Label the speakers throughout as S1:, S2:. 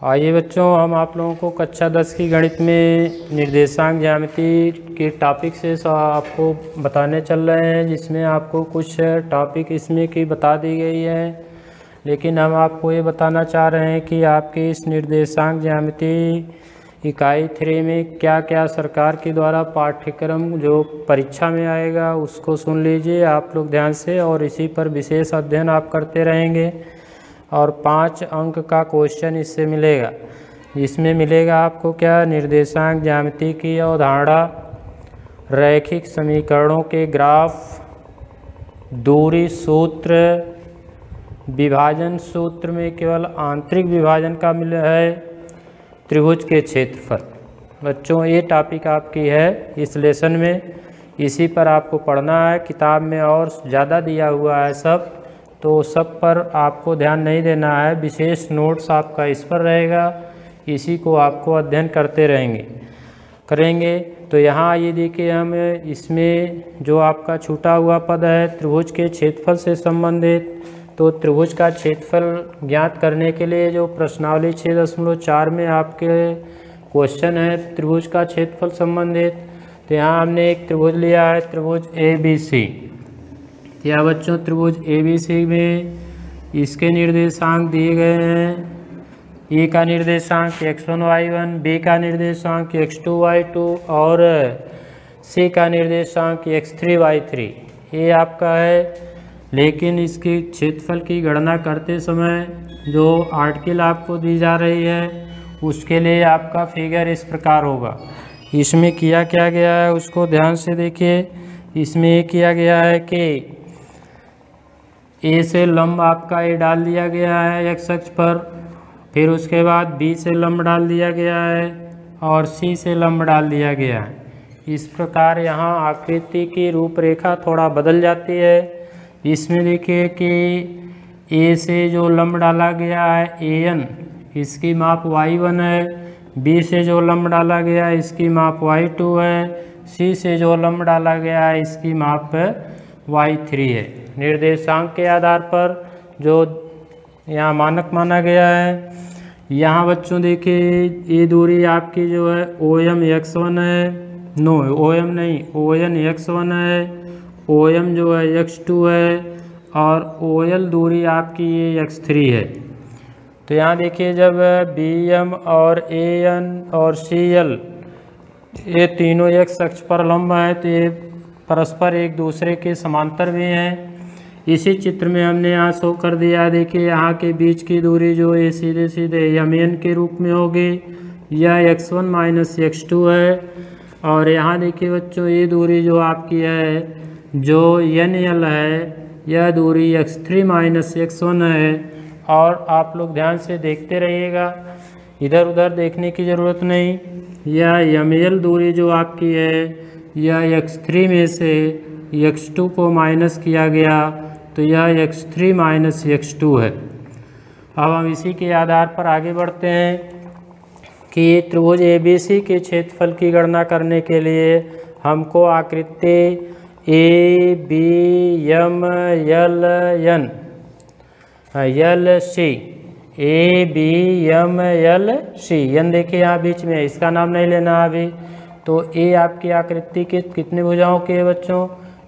S1: आइए बच्चों, हम आप लोगों को कक्षा 10 की गणित में निर्देशांक ज्यामिति के टॉपिक से आपको बताने चल रहे हैं, जिसमें आपको कुछ टॉपिक इसमें की बता दी गई है। लेकिन हम आपको ये बताना चाह रहे हैं कि आपके इस निर्देशांक ज्यामिति इकाई 3 में क्या क्या सरकार के द्वारा पाठ्यक्रम जो परीक्षा में आएगा उसको सुन लीजिए आप लोग ध्यान से, और इसी पर विशेष अध्ययन आप करते रहेंगे। और 5 अंक का क्वेश्चन इससे मिलेगा, जिसमें मिलेगा आपको क्या, निर्देशांक ज्यामिति की अवधारणा, रैखिक समीकरणों के ग्राफ, दूरी सूत्र, विभाजन सूत्र में केवल आंतरिक विभाजन का मिला है, त्रिभुज के क्षेत्रफल। बच्चों ये टॉपिक आपकी है इस लेसन में, इसी पर आपको पढ़ना है। किताब में और ज़्यादा दिया हुआ है सब, तो सब पर आपको ध्यान नहीं देना है। विशेष नोट्स आपका इस पर रहेगा, इसी को आपको अध्ययन करते करेंगे। तो यहाँ ये देखिए, हम इसमें जो आपका छूटा हुआ पद है त्रिभुज के क्षेत्रफल से संबंधित, तो त्रिभुज का क्षेत्रफल ज्ञात करने के लिए जो प्रश्नावली 6.4 में आपके क्वेश्चन है त्रिभुज का क्षेत्रफल संबंधित, तो यहाँ हमने एक त्रिभुज लिया है, त्रिभुज ABC। या बच्चों त्रिभुज ABC में इसके निर्देशांक दिए गए हैं। ए का निर्देशांक x1 y1, बी का निर्देशांक x2 y2 और सी का निर्देशांक x3 y3, ये आपका है। लेकिन इसके क्षेत्रफल की गणना करते समय जो आर्टिकल आपको दी जा रही है उसके लिए आपका फिगर इस प्रकार होगा। इसमें किया क्या गया है उसको ध्यान से देखिए। इसमें ये किया गया है कि ए से लंब आपका ए डाल दिया गया है एक्स अक्ष पर, फिर उसके बाद बी से लंब डाल दिया गया है और सी से लंब डाल दिया गया है। इस प्रकार यहाँ आकृति की रूपरेखा थोड़ा बदल जाती है। इसमें देखिए कि ए से जो लंब डाला गया है AN, इसकी माप y1 है, बी से जो लंब डाला गया है इसकी माप y2 है, सी से जो लंब डाला गया है इसकी माप y3 है। निर्देशांक के आधार पर जो यहाँ मानक माना गया है। यहाँ बच्चों देखिए ये दूरी आपकी जो है OM x1 है, नो OM नहीं, ON x1 है, OM जो है x2 है और OL दूरी आपकी ये x3 है। तो यहाँ देखिए जब BM और AN और CL ये तीनों x अक्ष पर लंब है तो ये परस्पर एक दूसरे के समांतर भी हैं। इसी चित्र में हमने यहाँ शो कर दिया। देखिए यहाँ के बीच की दूरी जो ये सीधे सीधे MN के रूप में होगी, यह x1 माइनस x2 है। और यहाँ देखिए बच्चों ये दूरी जो आपकी है जो NL है, यह दूरी x3 माइनस x1 है। और आप लोग ध्यान से देखते रहिएगा, इधर उधर देखने की ज़रूरत नहीं। यह ML दूरी जो आपकी है यह x3 में से x2 को माइनस किया गया, तो यह x3 माइनस x2 है। अब हम इसी के आधार पर आगे बढ़ते हैं कि त्रिभुज ABC के क्षेत्रफल की गणना करने के लिए हमको आकृति ABMLN LC, ABMLC, n देखिए यहाँ बीच में, इसका नाम नहीं लेना अभी। तो A आपकी आकृति के कितने भुजाओं के है बच्चों,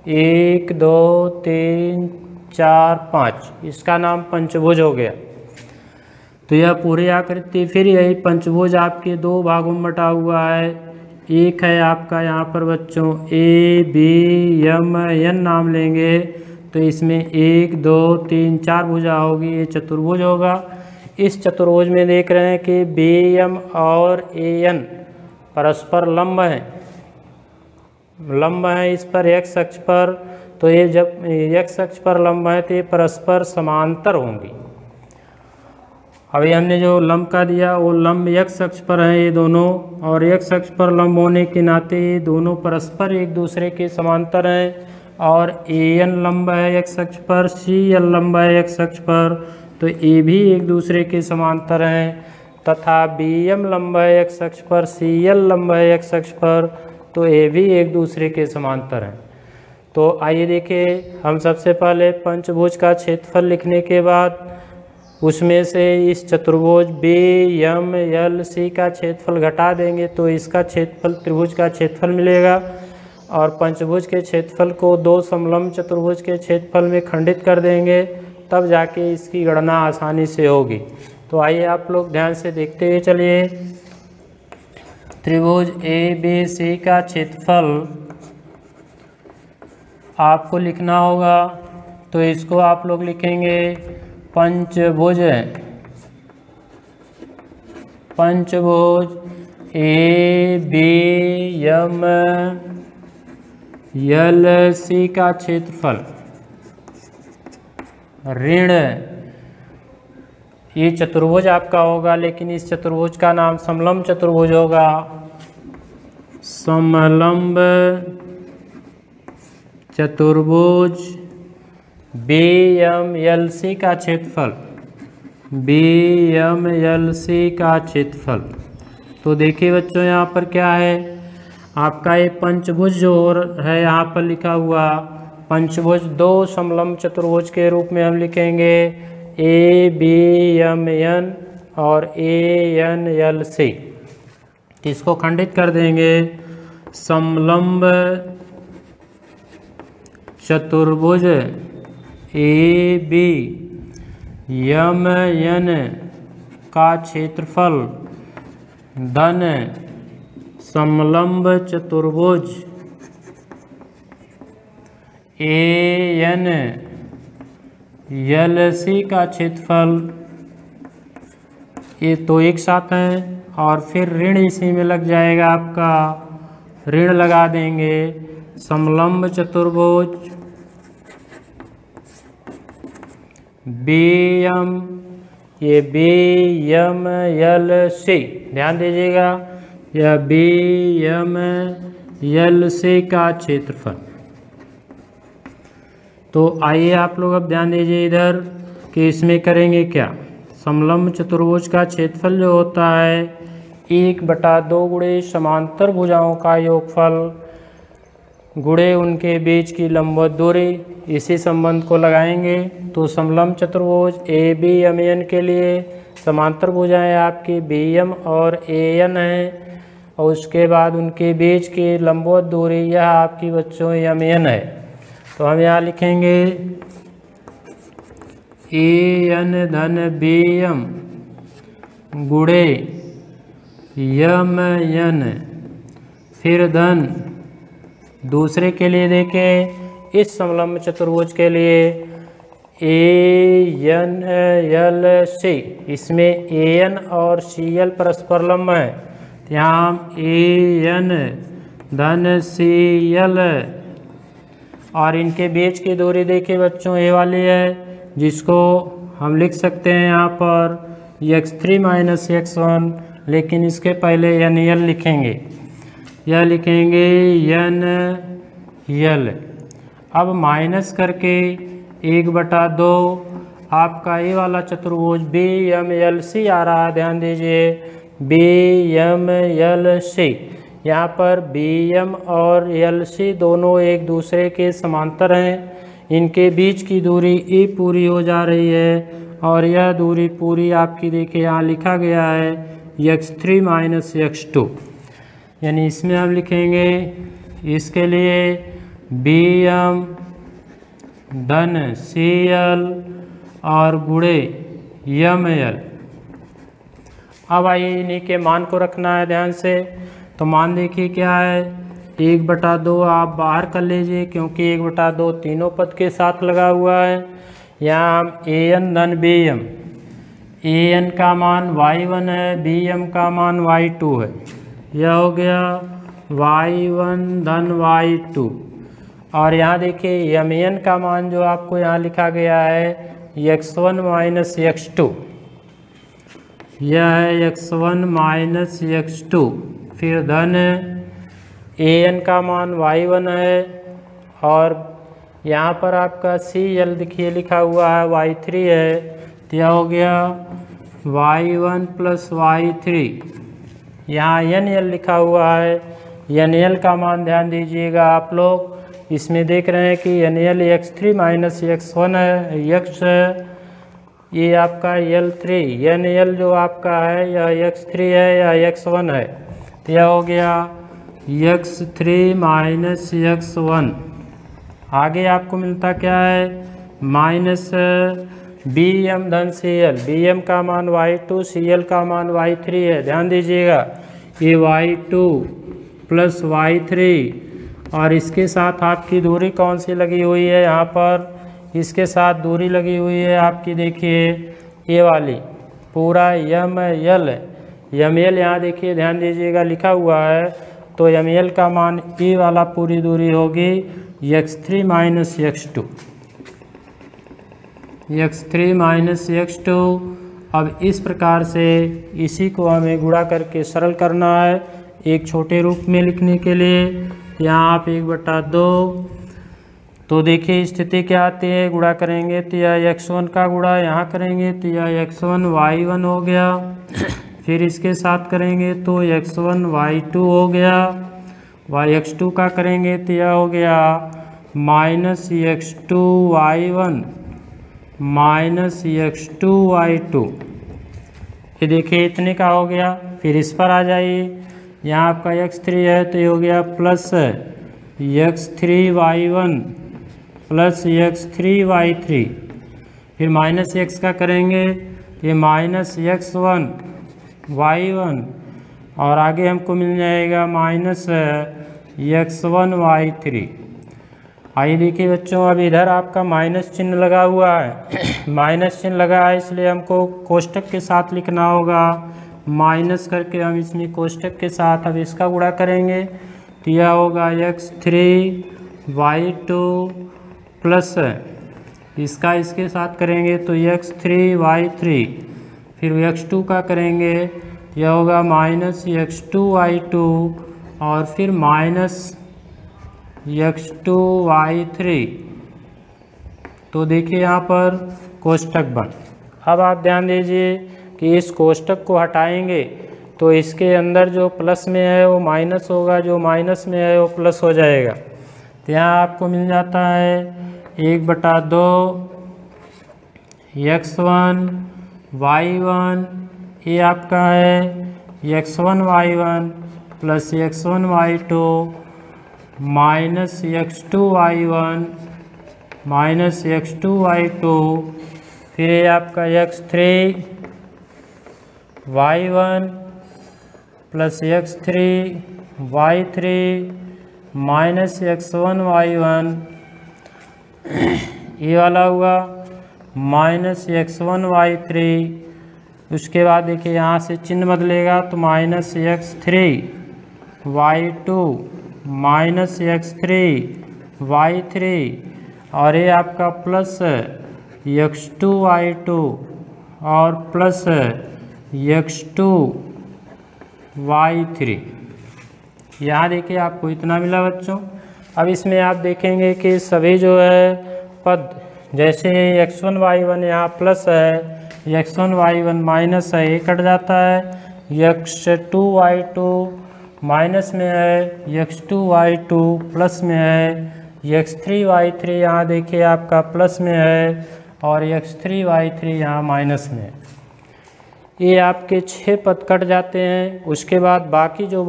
S1: 1 2 3 4 5, इसका नाम पंचभुज हो गया। तो यह पूरी आकृति फिर यही पंचभुज आपके 2 भागों में बटा हुआ है। एक है आपका यहाँ पर बच्चों ABMN नाम लेंगे, तो इसमें 1 2 3 4 भुजा होगी, ये चतुर्भुज होगा। इस चतुर्भुज में देख रहे हैं कि BM और AN परस्पर लंब है इस पर x अक्ष पर। तो ये जब x अक्ष पर लंब है तो ये परस्पर समांतर होंगी। अभी हमने जो लंब का दिया वो लंब x अक्ष पर है ये दोनों, और x अक्ष पर लंब होने के नाते ये दोनों परस्पर एक दूसरे के समांतर हैं। और AN लंब है x अक्ष पर, CL लंब है x अक्ष पर, तो ये भी एक दूसरे के समांतर हैं। तथा BM लंब है x अक्ष पर, CL लंब है x अक्ष पर, तो ये भी एक दूसरे के समांतर हैं। तो आइए देखिए, हम सबसे पहले पंचभुज का क्षेत्रफल लिखने के बाद उसमें से इस चतुर्भुज BMLC का क्षेत्रफल घटा देंगे तो इसका क्षेत्रफल त्रिभुज का क्षेत्रफल मिलेगा, और पंचभुज के क्षेत्रफल को दो समलंब चतुर्भुज के क्षेत्रफल में खंडित कर देंगे, तब जाके इसकी गणना आसानी से होगी। तो आइए आप लोग ध्यान से देखते हुए चलिए। त्रिभुज ABC का क्षेत्रफल आपको लिखना होगा, तो इसको आप लोग लिखेंगे पंचभुज ABMLC का क्षेत्रफल ऋण, ये चतुर्भुज आपका होगा, लेकिन इस चतुर्भुज का नाम समलंब चतुर्भुज होगा। समलंब चतुर्भुज BMLC का क्षेत्रफल, BMLC का क्षेत्रफल। तो देखिए बच्चों, यहाँ पर क्या है आपका ये पंचभुज जो है यहाँ पर लिखा हुआ, पंचभुज दो समलंब चतुर्भुज के रूप में हम लिखेंगे ABMN और ANLC। इसको खंडित कर देंगे, समलंब चतुर्भुज ABMN का क्षेत्रफल धन समलंब चतुर्भुज ANLC का क्षेत्रफल, ये तो एक साथ है, और फिर ऋण इसी में लग जाएगा आपका, ऋण लगा देंगे समलंब चतुर्भुज ये BMLC, ध्यान दीजिएगा, यह BMLC का क्षेत्रफल। तो आइए आप लोग अब ध्यान दीजिए इधर कि इसमें करेंगे क्या। समलंब चतुर्भुज का क्षेत्रफल जो होता है 1/2 गुणे समांतर भुजाओं का योगफल गुणे उनके बीच की लंबवत दूरी, इसी संबंध को लगाएंगे। तो समलंब चतुर्भुज ABMN के लिए समांतर भुजाएं आपकी BM और AN हैं, और उसके बाद उनके बीच की लंबवत दूरी यह आपकी बच्चों MN है। तो हम यहाँ लिखेंगे AN धन BM गुणे MN, फिर धन दूसरे के लिए देखें, इस समलंब चतुर्भुज के लिए ANLC, इसमें AN और CL परस्पर लंब है, यहाँ हम AN धन CL, और इनके बीच की दूरी देखिए बच्चों ये वाली है, जिसको हम लिख सकते हैं यहाँ पर x3 माइनस x1, लेकिन इसके पहले NL लिखेंगे, यह लिखेंगे NL। अब माइनस करके 1/2 आपका ये वाला चतुर्भुज BMLC आ रहा है, ध्यान दीजिए BMLC, यहाँ पर BM और LC दोनों एक दूसरे के समांतर हैं, इनके बीच की दूरी E पूरी हो जा रही है, और यह दूरी पूरी आपकी देखिए यहाँ लिखा गया है x3 माइनस x2, यानी इसमें हम लिखेंगे इसके लिए BM धन CL और गुणे ML। अब आइए इन्हीं के मान को रखना है ध्यान से। तो मान देखिए क्या है, 1/2 आप बाहर कर लीजिए, क्योंकि 1/2 तीनों पद के साथ लगा हुआ है। यहाँ हम AN धन BM, AN का मान y1 है, BM का मान y2 है, यह हो गया y1 धन y2, और यहाँ देखिए MN का मान जो आपको यहाँ लिखा गया है x1 माइनस x2, यह है x1 माइनस x2, फिर धन AN का मान y1 है, और यहाँ पर आपका CL देखिए लिखा हुआ है y3 है, तो यह हो गया y1 प्लस y3, यहाँ NL लिखा हुआ है, NL का मान ध्यान दीजिएगा आप लोग, इसमें देख रहे हैं कि NL x3 माइनस x1 है, x है, ये आपका L3 एन एल जो आपका है यह x3 है या x1 है, तो यह हो गया x3 माइनस x1। आगे आपको मिलता क्या है माइनस bm धन cl, bm का मान y2 cl का मान y3 है। ध्यान दीजिएगा ये y2 प्लस y3 और इसके साथ आपकी दूरी कौन सी लगी हुई है, यहाँ पर इसके साथ दूरी लगी हुई है आपकी, देखिए ये वाली पूरा ml यहाँ देखिए ध्यान दीजिएगा लिखा हुआ है, तो ml का मान ये वाला पूरी दूरी होगी x3 minus x2, x3 minus x2। अब इस प्रकार से इसी को हमें गुणा करके सरल करना है एक छोटे रूप में लिखने के लिए। यहाँ आप 1/2, तो देखिए स्थिति क्या आती है, गुणा करेंगे तो यह x1 का गुणा यहाँ करेंगे तो यह x1 y1 हो गया, फिर इसके साथ करेंगे तो x1 y2 हो गया, x2 का करेंगे तो यह हो गया minus x2 y1 minus x2 y2। ये देखिए इतने का हो गया। फिर इस पर आ जाइए, यहाँ आपका x3 है तो ये हो गया plus x3 y1 plus x3 y3, फिर माइनस x का करेंगे तो ये माइनस x1 y1 और आगे हमको मिल जाएगा माइनस x1 y3। आइए देखिए बच्चों, अब इधर आपका माइनस चिन्ह लगा हुआ है माइनस चिन्ह लगा है इसलिए हमको कोष्टक के साथ लिखना होगा, माइनस करके हम इसमें कोष्टक के साथ अब इसका गुणा करेंगे तो यह होगा x3 y2 प्लस इसका इसके साथ करेंगे तो x3 y3, फिर x2 का करेंगे यह होगा माइनस x2 y2 और फिर माइनस x2 y3। तो देखिए यहाँ पर कोष्टक बन। अब आप ध्यान दीजिए कि इस कोष्टक को हटाएंगे तो इसके अंदर जो प्लस में है वो माइनस होगा, जो माइनस में है वो प्लस हो जाएगा। तो यहाँ आपको मिल जाता है 1/2 x1 y1, ये आपका है x1 y1 plus x1 y2 minus x2 y1 minus x2 y2, फिर ये आपका x3 y1 plus x3 y3 minus x1 y1, ये वाला हुआ माइनस x1 y3। उसके बाद देखिए यहाँ से चिन्ह बदलेगा तो minus x3 y2 minus x3 y3 और ये आपका प्लस x2 y2 और प्लस x2 y3। यहाँ देखिए आपको इतना मिला बच्चों। अब इसमें आप देखेंगे कि सभी जो है पद, जैसे x1 y1 यहाँ प्लस है, x1 y1 माइनस है, ये कट जाता है, x2 y2 माइनस में है, x2 y2 प्लस में है, x3 y3 यहाँ देखिए आपका प्लस में है और x3 y3 यहाँ माइनस में है। ये आपके 6 पद कट जाते हैं। उसके बाद बाकी जो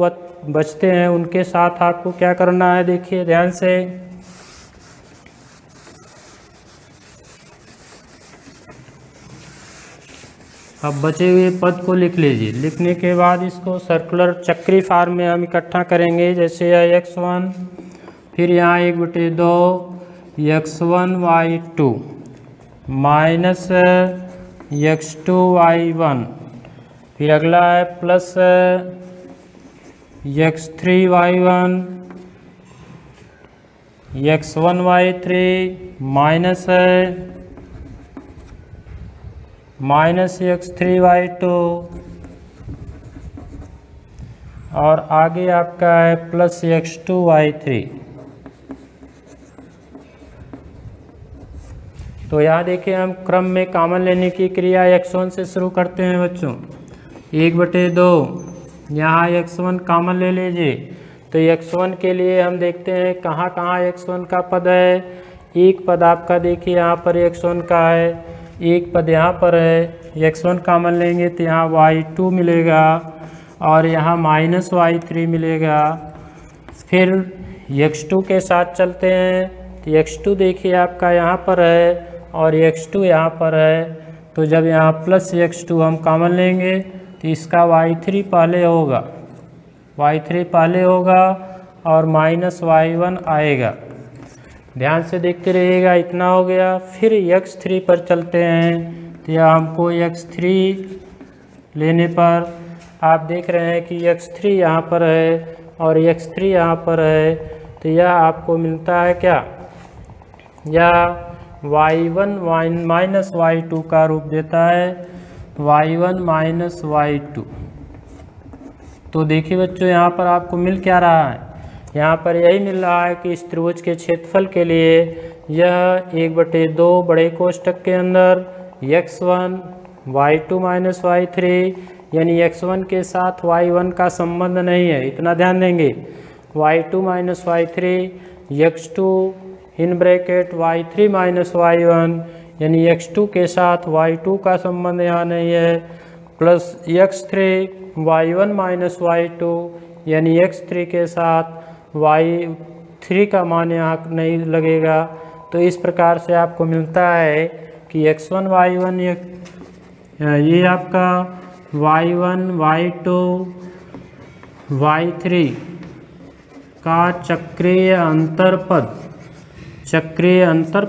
S1: बचते हैं उनके साथ आपको क्या करना है, देखिए ध्यान से। अब बचे हुए पद को लिख लीजिए। लिखने के बाद इसको सर्कुलर चक्री फार्म में हम इकट्ठा करेंगे। जैसे x1, फिर यहाँ 1/2 x1 y2 minus x2 y1, फिर अगला है plus x3 y1 x1 y3 minus minus x3 y2 और आगे आपका है प्लस x2 y3। तो यहाँ देखिए हम क्रम में कॉमन लेने की क्रिया x1 से शुरू करते हैं बच्चों। 1/2 यहाँ x1 कॉमन ले लीजिए। तो x1 के लिए हम देखते हैं कहाँ कहाँ x1 का पद है। एक पद आपका देखिए यहाँ पर x1 का है, एक पद यहाँ पर है, x1 कॉमन लेंगे तो यहाँ y2 मिलेगा और यहाँ -y3 मिलेगा। फिर x2 के साथ चलते हैं तो x2 देखिए आपका यहाँ पर है और x2 यहाँ पर है, तो जब यहाँ प्लस x2 हम कॉमन लेंगे तो इसका y3 पहले होगा, y3 पहले होगा और -y1 आएगा। ध्यान से देखते रहिएगा। इतना हो गया। फिर x3 पर चलते हैं तो यह हमको x3 लेने पर आप देख रहे हैं कि x3 यहाँ पर है और x3 यहाँ पर है, तो यह आपको मिलता है क्या, यह y1 माइनस y2 का रूप देता है, y1 माइनस y2। तो देखिए बच्चों यहाँ पर आपको मिल क्या रहा है, यहाँ पर यही मिल रहा है कि इस त्रिभुज के क्षेत्रफल के लिए यह 1/2 बड़े कोष्ठक के अंदर x1 y2 माइनस y3, यानी x1 के साथ y1 का संबंध नहीं है, इतना ध्यान देंगे। y2 minus y3 x2 in bracket y3 minus y1, यानी x2 के साथ y2 का संबंध यहाँ नहीं है, plus x3 y1 minus y2, यानी x3 के साथ y3 का मान यहाँ नहीं लगेगा। तो इस प्रकार से आपको मिलता है कि x1 y1 ये आपका y1 y2 y3 का चक्रीय अंतर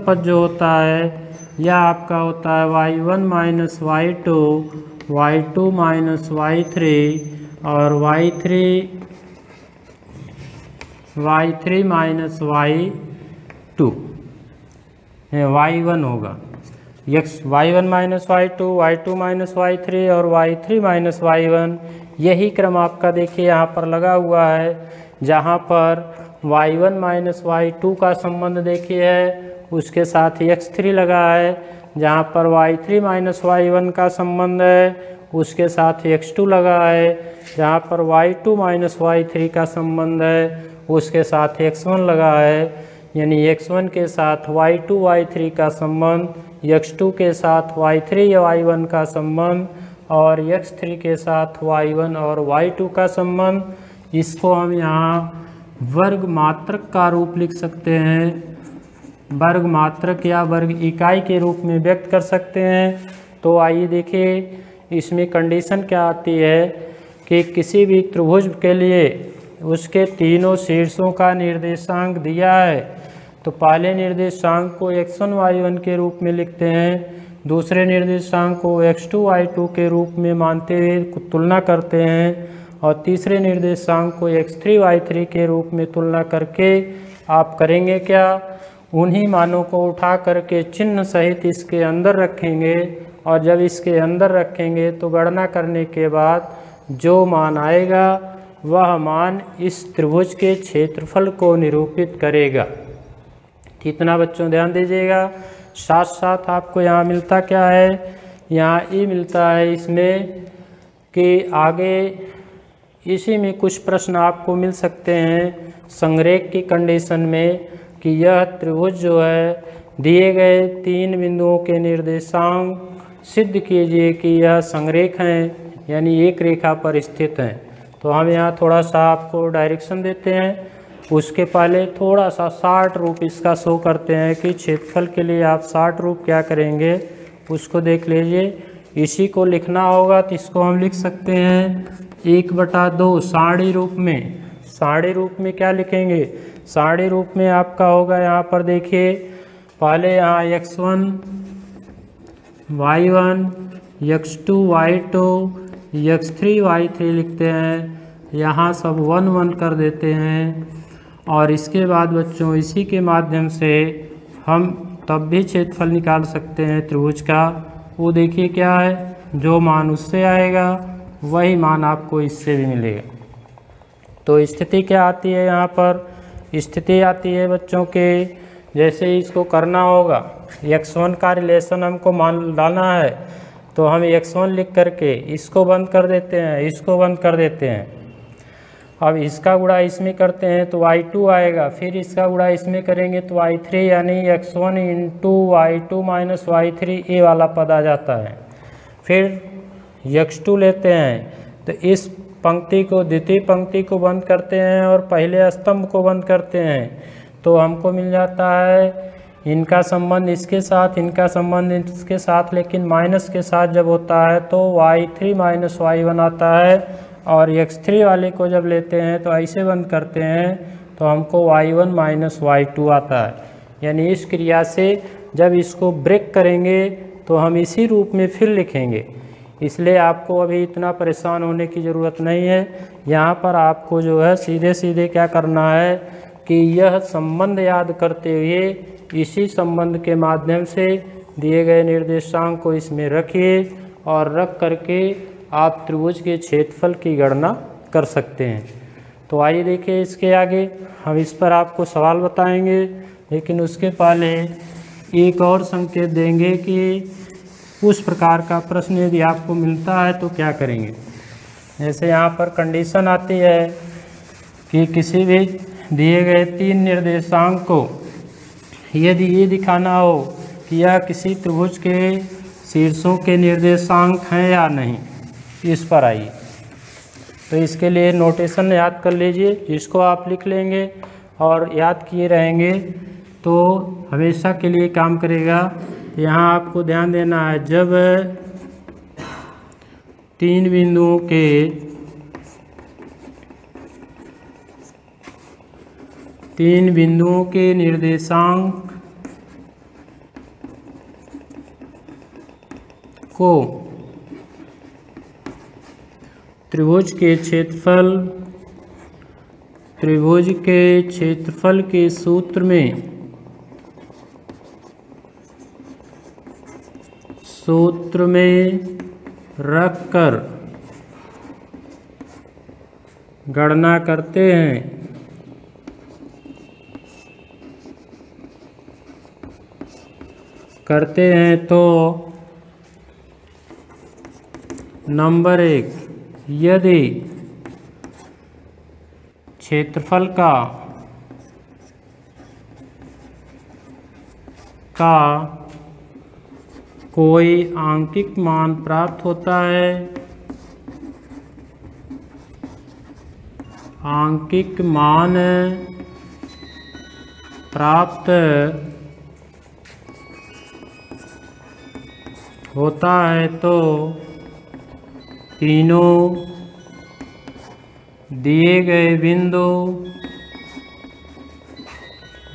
S1: पद जो होता है यह आपका होता है y1 minus y2 y2 minus y3 और y3 माइनस y2 y1 होगा। y1 minus y2 y2 minus y3 और y3 माइनस y1, यही क्रम आपका देखिए यहाँ पर लगा हुआ है, जहाँ पर y1 माइनस y2 का संबंध देखिए है उसके साथ x3 लगा है, जहाँ पर y3 माइनस y1 का संबंध है उसके साथ x2 लगा है, जहाँ पर y2 माइनस y3 का संबंध है उसके साथ x1 लगा है, यानी x1 के साथ y2 y3 का संबंध, x2 के साथ y3 या y1 का संबंध और x3 के साथ y1 और y2 का संबंध। इसको हम यहाँ वर्ग मात्रक का रूप लिख सकते हैं, वर्ग मात्रक या वर्ग इकाई के रूप में व्यक्त कर सकते हैं। तो आइए देखिए इसमें कंडीशन क्या आती है कि किसी भी त्रिभुज के लिए उसके तीनों शीर्षों का निर्देशांक दिया है तो पहले निर्देशांक को x1 y1 के रूप में लिखते हैं, दूसरे निर्देशांक को x2 y2 के रूप में मानते हुए तुलना करते हैं और तीसरे निर्देशांक को x3 y3 के रूप में तुलना करके आप करेंगे क्या, उन्हीं मानों को उठा करके चिन्ह सहित इसके अंदर रखेंगे और जब इसके अंदर रखेंगे तो गणना करने के बाद जो मान आएगा वह मान इस त्रिभुज के क्षेत्रफल को निरूपित करेगा। इतना बच्चों ध्यान दीजिएगा। साथ साथ आपको यहाँ मिलता क्या है, यहाँ ये मिलता है इसमें कि आगे इसी में कुछ प्रश्न आपको मिल सकते हैं संरेख की कंडीशन में कि यह त्रिभुज जो है दिए गए 3 बिंदुओं के निर्देशांक सिद्ध कीजिए कि यह संरेख हैं, यानी एक रेखा पर स्थित हैं। तो हम यहाँ थोड़ा सा आपको डायरेक्शन देते हैं, उसके पहले थोड़ा सा शार्ट रूप इसका शो करते हैं कि क्षेत्रफल के लिए आप शार्ट रूप क्या करेंगे उसको देख लीजिए। इसी को लिखना होगा तो इसको हम लिख सकते हैं 1/2 सारणी रूप में। सारणी रूप में क्या लिखेंगे, सारणी रूप में आपका होगा यहाँ पर देखिए पहले यहाँ x1 y1 x2 y2 x3 y3 लिखते हैं, यहाँ सब 1 1 कर देते हैं और इसके बाद बच्चों इसी के माध्यम से हम तब भी क्षेत्रफल निकाल सकते हैं त्रिभुज का। वो देखिए क्या है, जो मान उससे आएगा वही मान आपको इससे भी मिलेगा। तो स्थिति क्या आती है यहाँ पर, स्थिति आती है बच्चों के जैसे इसको करना होगा x1 का रिलेशन हमको मान डालना है तो हम x1 लिख करके इसको बंद कर देते हैं, इसको बंद कर देते हैं अब इसका गुणा इसमें करते हैं तो y2 आएगा, फिर इसका गुणा इसमें करेंगे तो y3 यानी x1 into y2 minus y3 ये वाला पद आ जाता है। फिर x2 लेते हैं तो इस पंक्ति को द्वितीय पंक्ति को बंद करते हैं और पहले स्तंभ को बंद करते हैं तो हमको मिल जाता है इनका संबंध इसके साथ, इनका संबंध इसके साथ, लेकिन माइनस के साथ जब होता है तो y3 माइनस y1 आता है। और x3 वाले को जब लेते हैं तो ऐसे बंद करते हैं तो हमको y1 माइनस y2 आता है। यानी इस क्रिया से जब इसको ब्रेक करेंगे तो हम इसी रूप में फिर लिखेंगे, इसलिए आपको अभी इतना परेशान होने की ज़रूरत नहीं है। यहाँ पर आपको जो है सीधे सीधे क्या करना है कि यह संबंध याद करते हुए इसी संबंध के माध्यम से दिए गए निर्देशांक को इसमें रखिए और रख करके आप त्रिभुज के क्षेत्रफल की गणना कर सकते हैं। तो आइए देखिए इसके आगे हम इस पर आपको सवाल बताएंगे, लेकिन उसके पहले एक और संकेत देंगे कि उस प्रकार का प्रश्न यदि आपको मिलता है तो क्या करेंगे। जैसे यहाँ पर कंडीशन आती है कि किसी भी दिए गए 3 निर्देशांक को यदि ये दिखाना हो कि यह किसी त्रिभुज के शीर्षों के निर्देशांक हैं या नहीं, इस पर आइए। तो इसके लिए नोटेशन याद कर लीजिए, जिसको आप लिख लेंगे और याद किए रहेंगे तो हमेशा के लिए काम करेगा। यहाँ आपको ध्यान देना है, जब 3 बिंदुओं के निर्देशांक को त्रिभुज के क्षेत्रफल के सूत्र में रखकर गणना करते हैं तो नंबर 1, यदि क्षेत्रफल का कोई आंकिक मान प्राप्त होता है, आंकिक मान प्राप्त होता है तो तीनों दिए गए बिंदु,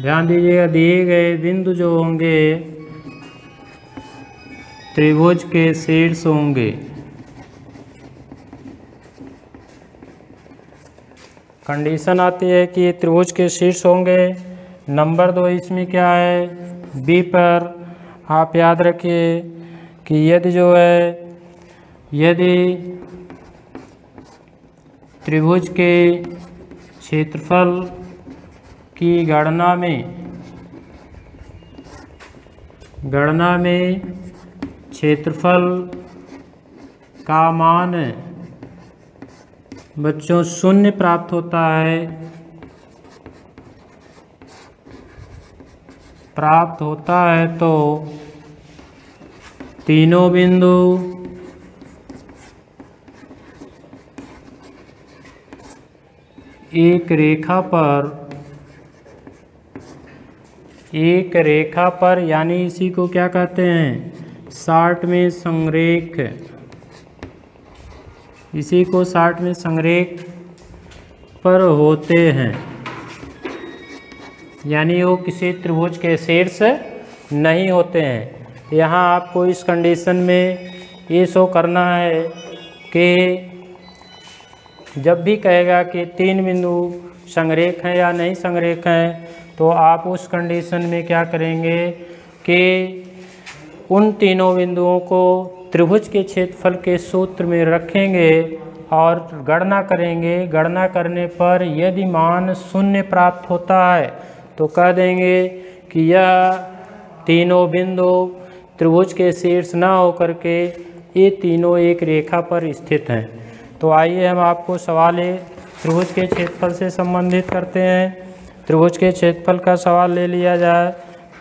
S1: ध्यान दीजिएगा, दिए गए बिंदु जो होंगे त्रिभुज के शीर्ष होंगे। कंडीशन आती है कि त्रिभुज के शीर्ष होंगे। नंबर 2 इसमें क्या है, बी पर आप याद रखिए कि यदि त्रिभुज के क्षेत्रफल की गणना में क्षेत्रफल का मान बच्चों 0 प्राप्त होता है तो तीनों बिंदु एक रेखा पर यानी इसी को क्या कहते हैं, शार्ट में संरेख, इसी को शार्ट में संरेख पर होते हैं। यानी वो किसी त्रिभुज के शीर्ष नहीं होते हैं। यहाँ आपको इस कंडीशन में ये शो करना है कि जब भी कहेगा कि 3 बिंदु संरेख हैं या नहीं संरेख हैं, तो आप उस कंडीशन में क्या करेंगे कि उन तीनों बिंदुओं को त्रिभुज के क्षेत्रफल के सूत्र में रखेंगे और गणना करेंगे। गणना करने पर यदि मान 0 प्राप्त होता है तो कह देंगे कि यह तीनों बिंदु त्रिभुज के शीर्ष न होकर के ये तीनों एक रेखा पर स्थित हैं। तो आइए हम आपको सवाल त्रिभुज के क्षेत्रफल से संबंधित करते हैं। त्रिभुज के क्षेत्रफल का सवाल ले लिया जाए।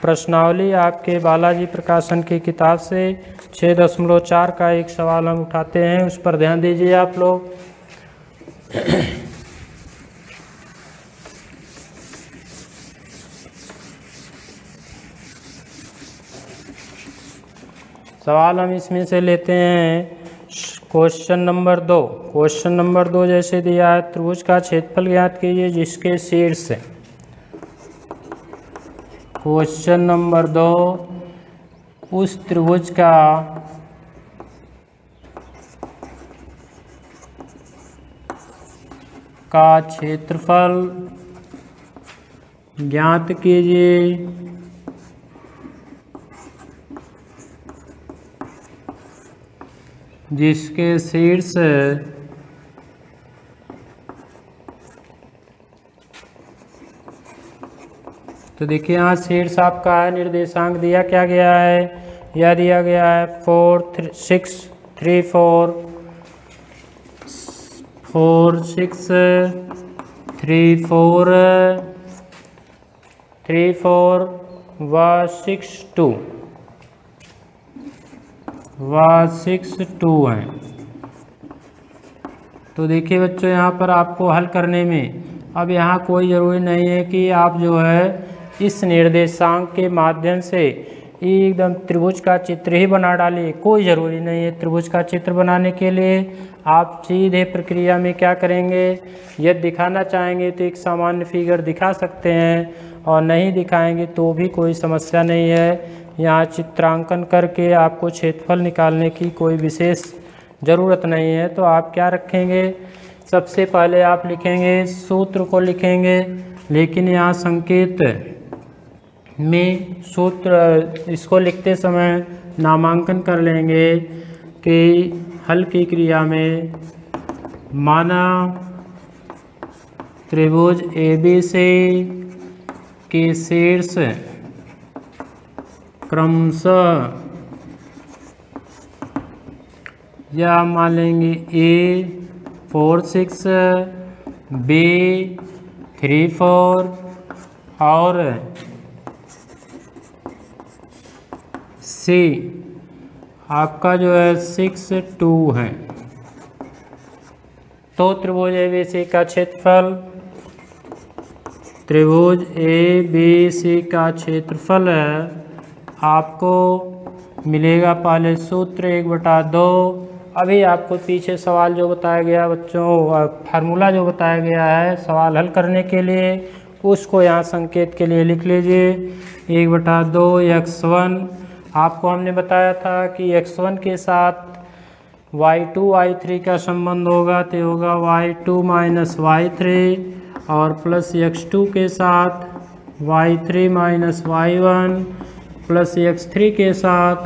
S1: प्रश्नावली आपके बालाजी प्रकाशन की किताब से 6.4 का एक सवाल हम उठाते हैं, उस पर ध्यान दीजिए आप लोग। सवाल हम इसमें से लेते हैं क्वेश्चन नंबर 2। क्वेश्चन नंबर 2 जैसे दिया है, त्रिभुज का क्षेत्रफल ज्ञात कीजिए जिसके शीर्ष है। क्वेश्चन नंबर 2, उस त्रिभुज का क्षेत्रफल ज्ञात कीजिए जिसके शीर्ष तो देखिए यहाँ शीर्ष आपका है, निर्देशांक दिया क्या गया है, यह दिया गया है 4 6 3 4 4 6 3 4 3 4 व 6 2 6 2 है। तो देखिए बच्चों, यहाँ पर आपको हल करने में अब यहाँ कोई ज़रूरी नहीं है कि आप जो है इस निर्देशांक के माध्यम से एकदम त्रिभुज का चित्र ही बना डालिए, कोई ज़रूरी नहीं है। त्रिभुज का चित्र बनाने के लिए आप सीधे प्रक्रिया में क्या करेंगे, यदि दिखाना चाहेंगे तो एक सामान्य फिगर दिखा सकते हैं और नहीं दिखाएंगे तो भी कोई समस्या नहीं है। यहाँ चित्रांकन करके आपको क्षेत्रफल निकालने की कोई विशेष ज़रूरत नहीं है। तो आप क्या रखेंगे, सबसे पहले आप लिखेंगे सूत्र को लिखेंगे, लेकिन यहाँ संकेत में सूत्र इसको लिखते समय नामांकन कर लेंगे कि हल की क्रिया में माना त्रिभुज ABC के शीर्ष क्रमशः या मान लेंगे A 4 6 B 3 4 और C आपका जो है 6 2 है। तो त्रिभुज ABC का क्षेत्रफल, त्रिभुज ABC का क्षेत्रफल आपको मिलेगा, पहले सूत्र 1/2। अभी आपको पीछे सवाल जो बताया गया बच्चों, फार्मूला जो बताया गया है सवाल हल करने के लिए, उसको यहाँ संकेत के लिए लिख लीजिए। 1/2 x1, आपको हमने बताया था कि x1 के साथ y2 y3 का संबंध होगा, तो होगा y2 माइनस y3 और प्लस x2 के साथ y3 minus y1 plus x3 के साथ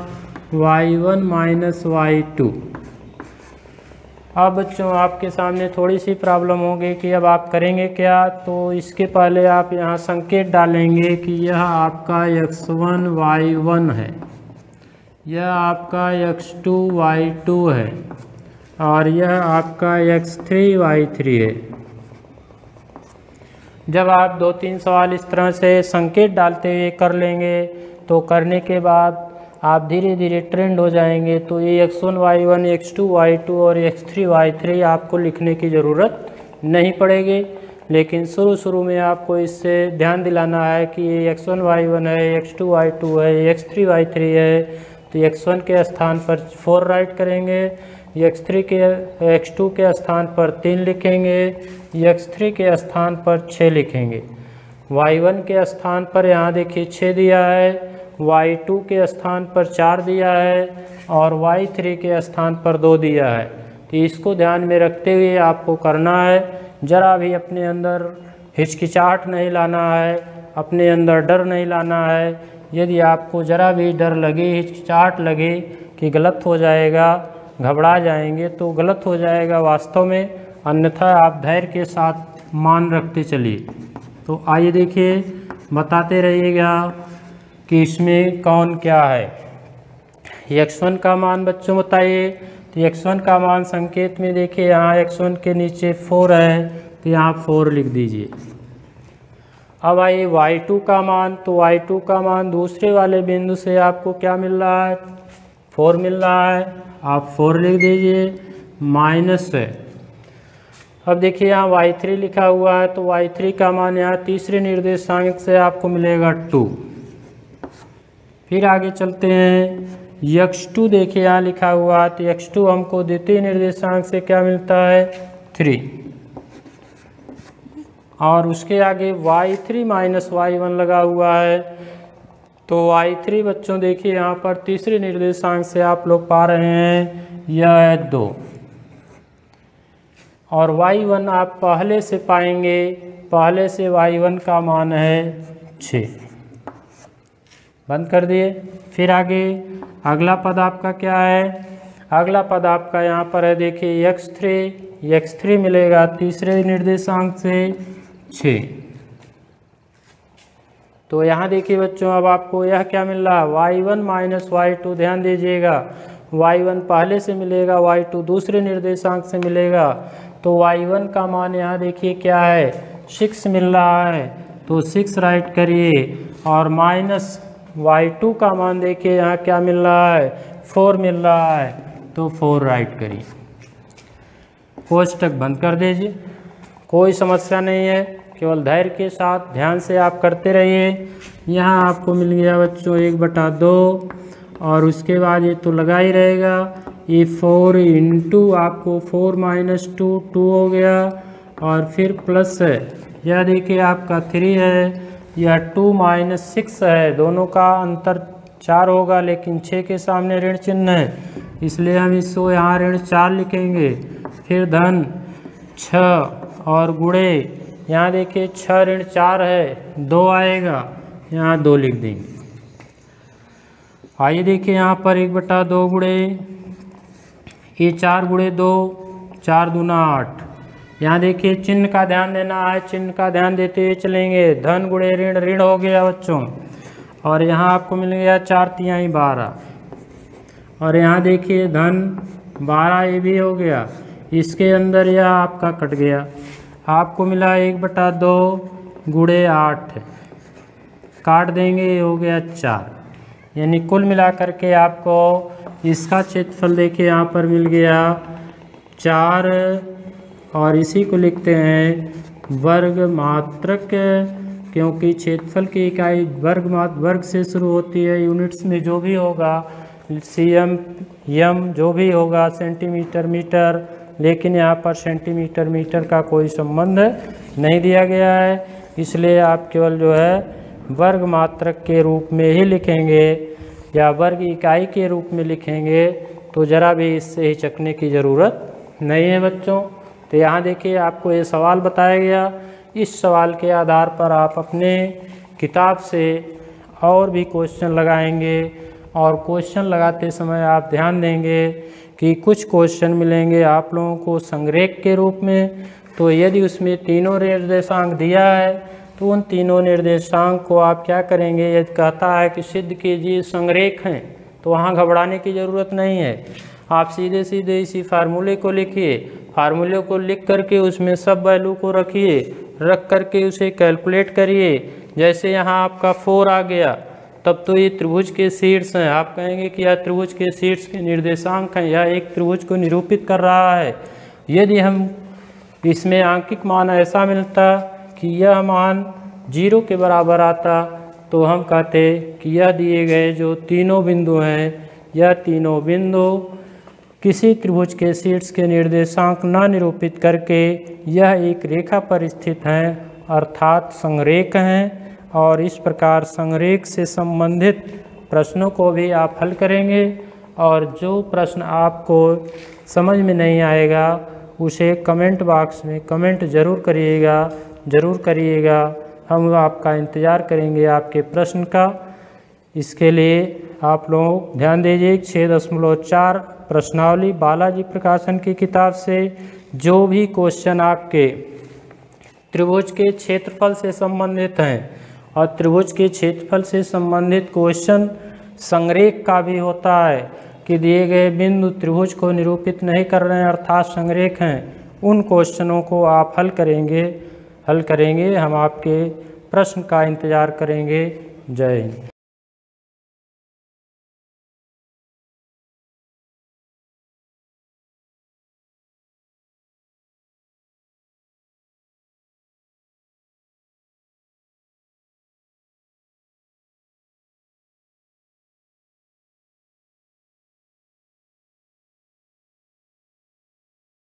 S1: y1 माइनस y2। अब बच्चों आपके सामने थोड़ी सी प्रॉब्लम होगी कि अब आप करेंगे क्या। तो इसके पहले आप यहाँ संकेत डालेंगे कि यह आपका x1 y1 है, यह आपका x2 y2 है और यह आपका x3 y3 है। जब आप 2-3 सवाल इस तरह से संकेत डालते हुए कर लेंगे तो करने के बाद आप धीरे धीरे ट्रेंड हो जाएंगे। तो ये x1 y1 x2 y2 और x3 y3 आपको लिखने की ज़रूरत नहीं पड़ेगी, लेकिन शुरू में आपको इससे ध्यान दिलाना है कि ये x1 y1 है, x2 y2 है, x3 y3 है। तो x1 के स्थान पर 4 राइट करेंगे, x2 के स्थान पर 3 लिखेंगे, x3 के स्थान पर 6 लिखेंगे। y1 के स्थान पर यहाँ देखिए 6 दिया है, y2 के स्थान पर 4 दिया है और y3 के स्थान पर 2 दिया है। तो इसको ध्यान में रखते हुए आपको करना है। ज़रा भी अपने अंदर हिचकिचाहट नहीं लाना है, अपने अंदर डर नहीं लाना है। यदि आपको ज़रा भी डर लगे, हिचकिचाहट लगे कि गलत हो जाएगा, घबरा जाएंगे, तो गलत हो जाएगा वास्तव में, अन्यथा आप धैर्य के साथ मान रखते चलिए। तो आइए देखिए, बताते रहिएगा कि इसमें कौन क्या है। x1 का मान बच्चों बताइए। तो x1 का मान संकेत में देखिए, यहाँ x1 के नीचे 4 है, तो तो यहाँ 4 लिख दीजिए। अब आइए y2 का मान, तो y2 का मान दूसरे वाले बिंदु से आपको क्या मिल रहा है, 4 मिल रहा है, आप 4 लिख दीजिए माइनस है। अब देखिए यहाँ y3 लिखा हुआ है, तो y3 का मान यहाँ तीसरे निर्देशांक से आपको मिलेगा 2। फिर आगे चलते हैं, x2 देखिए यहाँ लिखा हुआ है, तो x2 हमको द्वितीय निर्देशांक से क्या मिलता है, 3। और उसके आगे y3 माइनस y1 लगा हुआ है, तो y3 बच्चों देखिए यहाँ पर तीसरे निर्देशांक से आप लोग पा रहे हैं यह है 2, और y1 आप पहले से पाएंगे, पहले से y1 का मान है 6। बंद कर दिए। फिर आगे अगला पद आपका क्या है, अगला पद आपका यहाँ पर है देखिए x3 मिलेगा तीसरे निर्देशांक से 6। तो यहाँ देखिए बच्चों अब आपको यह क्या मिल रहा है, y1 माइनस y2, ध्यान दीजिएगा y1 पहले से मिलेगा, y2 दूसरे निर्देशांक से मिलेगा, तो y1 का मान यहाँ देखिए क्या है, 6 मिल रहा है, तो 6 राइट करिए, और माइनस y2 का मान देखिए यहाँ क्या मिल रहा है, 4 मिल रहा है, तो 4 राइट करिए। कोष्टक बंद कर दीजिए, कोई समस्या नहीं है, केवल धैर्य के साथ ध्यान से आप करते रहिए। यहाँ आपको मिल गया बच्चों 1/2, और उसके बाद ये तो लगा ही रहेगा, ये 4 इंटू आपको 4 माइनस 2 हो गया, और फिर प्लस है, यह देखिए आपका 3 है, यह 2 माइनस 6 है, दोनों का अंतर 4 होगा, लेकिन 6 के सामने ऋण चिन्ह है, इसलिए हम इसको यहाँ ऋण 4 लिखेंगे। फिर धन 6 और गुणे, यहाँ देखिए 6 ऋण 4 है, 2 आएगा, यहाँ 2 लिख देंगे। आइए देखिए यहाँ पर 1/2 गुणे, ये 4 गुणे 2, 4 दूना 8। यहाँ देखिए चिन्ह का ध्यान देना है, चिन्ह का ध्यान देते हुए चलेंगे, धन गुणे ऋण, ऋण हो गया बच्चों, और यहाँ आपको मिल गया 4 तिहाई 12, और यहाँ देखिए धन 12 ये भी हो गया, इसके अंदर यह आपका कट गया, आपको मिला 1/2 गुणे 8, काट देंगे, ये हो गया 4, यानी कुल मिला करके आपको इसका क्षेत्रफल देखिए यहाँ पर मिल गया 4, और इसी को लिखते हैं वर्ग मात्रक, क्योंकि क्षेत्रफल की इकाई वर्ग से शुरू होती है, यूनिट्स में जो भी होगा cm m जो भी होगा सेंटीमीटर मीटर, लेकिन यहाँ पर सेंटीमीटर मीटर का कोई संबंध नहीं दिया गया है, इसलिए आप केवल जो है वर्ग मात्रक के रूप में ही लिखेंगे या वर्ग इकाई के रूप में लिखेंगे, तो ज़रा भी इससे हिचकने की ज़रूरत नहीं है बच्चों। तो यहाँ देखिए आपको ये सवाल बताया गया, इस सवाल के आधार पर आप अपने किताब से और भी क्वेश्चन लगाएंगे, और क्वेश्चन लगाते समय आप ध्यान देंगे कि कुछ क्वेश्चन मिलेंगे आप लोगों को संरेख के रूप में, तो यदि उसमें तीनों निर्देशांक दिया है तो उन तीनों निर्देशांक को आप क्या करेंगे, यदि कहता है कि सिद्ध कीजिए संरेख हैं, तो वहाँ घबराने की ज़रूरत नहीं है, आप सीधे सीधे इसी फार्मूले को लिखिए, फार्मूले को लिख करके उसमें सब वैल्यू को रखिए, रख करके उसे कैलकुलेट करिए। जैसे यहाँ आपका 4 आ गया, तब तो ये त्रिभुज के शीर्ष हैं, आप कहेंगे कि यह त्रिभुज के शीर्ष के निर्देशांक हैं, यह एक त्रिभुज को निरूपित कर रहा है। यदि हम इसमें आंकिक मान ऐसा मिलता कि यह मान 0 के बराबर आता, तो हम कहते कि यह दिए गए जो तीनों बिंदु हैं, यह तीनों बिंदु किसी त्रिभुज के शीर्ष के निर्देशांक न निरूपित करके यह एक रेखा पर स्थित हैं, अर्थात संरेख हैं। और इस प्रकार संरेख से संबंधित प्रश्नों को भी आप हल करेंगे, और जो प्रश्न आपको समझ में नहीं आएगा उसे कमेंट बॉक्स में कमेंट ज़रूर करिएगा, हम आपका इंतज़ार करेंगे आपके प्रश्न का। इसके लिए आप लोग ध्यान दीजिए 6.4 प्रश्नावली बालाजी प्रकाशन की किताब से जो भी क्वेश्चन आपके त्रिभुज के क्षेत्रफल से संबंधित हैं, और त्रिभुज के क्षेत्रफल से संबंधित क्वेश्चन संरेख का भी होता है कि दिए गए बिंदु त्रिभुज को निरूपित नहीं कर रहे हैं, अर्थात संरेख हैं, उन क्वेश्चनों को आप हल करेंगे। हम आपके प्रश्न का इंतज़ार करेंगे। जय हिंद।